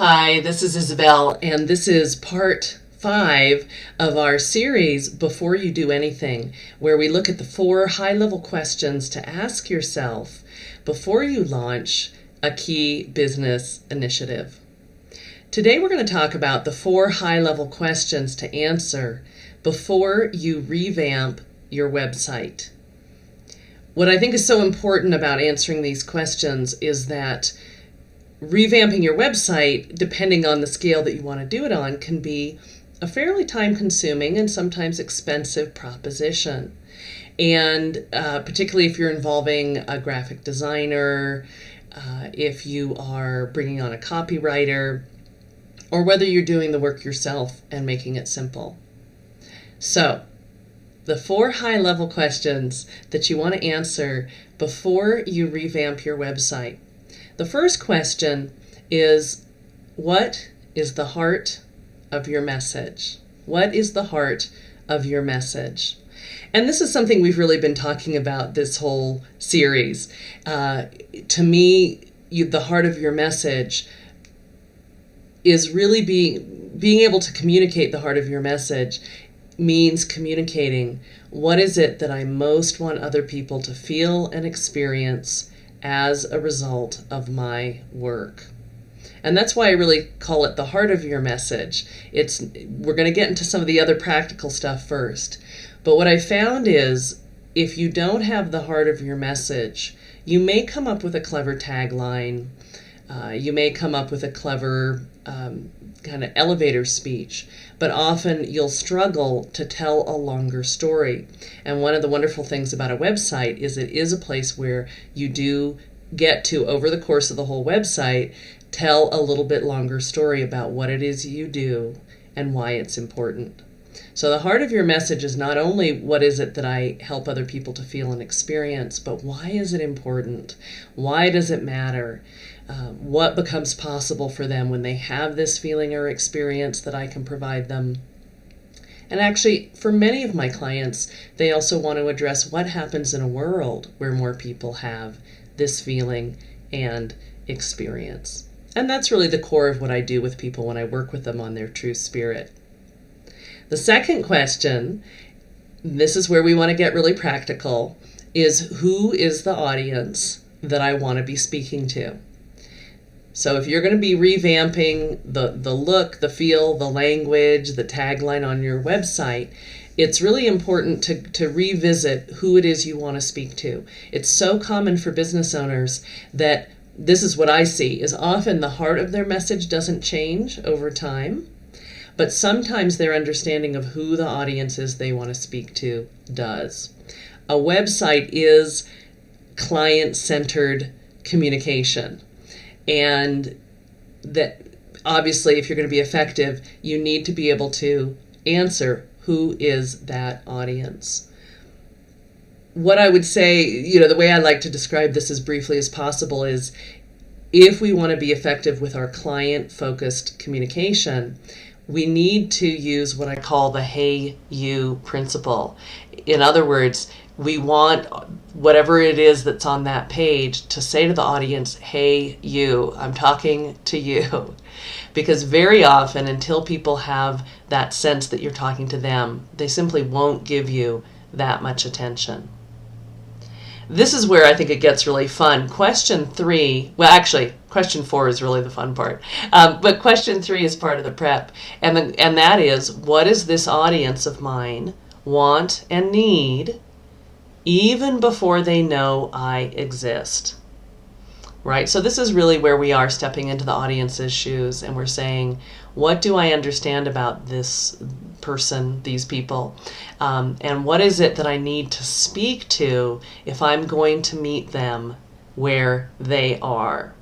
Hi, this is Isabel, and this is part 5 of our series, Before You Do Anything, where we look at the 4 high-level questions to ask yourself before you launch a key business initiative. Today we're going to talk about the 4 high-level questions to answer before you revamp your website. What I think is so important about answering these questions is that revamping your website, depending on the scale that you want to do it on, can be a fairly time-consuming and sometimes expensive proposition. And particularly if you're involving a graphic designer, if you are bringing on a copywriter, or whether you're doing the work yourself and making it simple. So, the 4 high-level questions that you want to answer before you revamp your website. The first question is, what is the heart of your message? What is the heart of your message? And this is something we've really been talking about this whole series. To me, the heart of your message is really being able to communicate the heart of your message means communicating what is it that I most want other people to feel and experience as a result of my work. And that's why I really call it the heart of your message. We're going to get into some of the other practical stuff first. But what I found is if you don't have the heart of your message, you may come up with a clever tagline. You may come up with a clever kind of elevator speech, but often you'll struggle to tell a longer story. And one of the wonderful things about a website is it is a place where you do get to, over the course of the whole website, tell a little bit longer story about what it is you do and why it's important. So the heart of your message is not only what is it that I help other people to feel and experience, but why is it important? Why does it matter? What becomes possible for them when they have this feeling or experience that I can provide them? And actually, for many of my clients, they also want to address what happens in a world where more people have this feeling and experience. And that's really the core of what I do with people when I work with them on their true spirit. The second question, this is where we want to get really practical, is who is the audience that I want to be speaking to? So if you're going to be revamping the look, the feel, the language, the tagline on your website, it's really important to revisit who it is you want to speak to. It's so common for business owners that this is what I see, is often the heart of their message doesn't change over time, but sometimes their understanding of who the audience is they want to speak to does. A website is client-centered communication. And that obviously, if you're going to be effective, you need to be able to answer who is that audience. What I would say, the way I like to describe this as briefly as possible is if we want to be effective with our client-focused communication, we need to use what I call the hey you principle. In other words, we want whatever it is that's on that page to say to the audience, hey you, I'm talking to you. Because very often, until people have that sense that you're talking to them, they simply won't give you that much attention. This is where I think it gets really fun. Question 3, well actually, question 4 is really the fun part. But question 3 is part of the prep. And that is, what does this audience of mine want and need even before they know I exist? Right? So this is really where we are stepping into the audience's shoes and we're saying, what do I understand about this person, these people? And what is it that I need to speak to if I'm going to meet them where they are?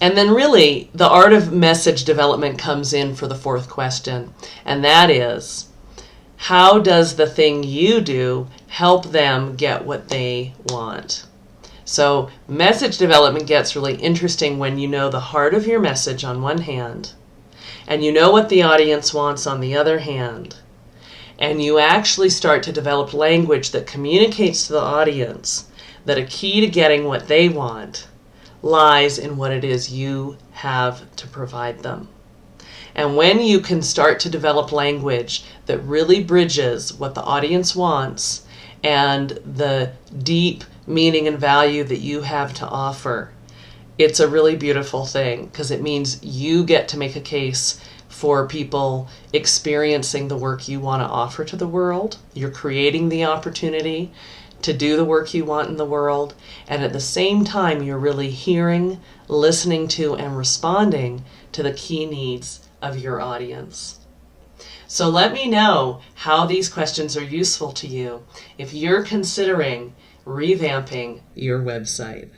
And then really, the art of message development comes in for the 4th question, and that is, how does the thing you do help them get what they want? So message development gets really interesting when you know the heart of your message on one hand, and you know what the audience wants on the other hand, and you actually start to develop language that communicates to the audience that a key to getting what they want lies in what it is you have to provide them. And when you can start to develop language that really bridges what the audience wants and the deep meaning and value that you have to offer, it's a really beautiful thing, because it means you get to make a case for people experiencing the work you want to offer to the world. You're creating the opportunity to do the work you want in the world, and at the same time you're really hearing, listening to, and responding to the key needs of your audience. So let me know how these questions are useful to you if you're considering revamping your website.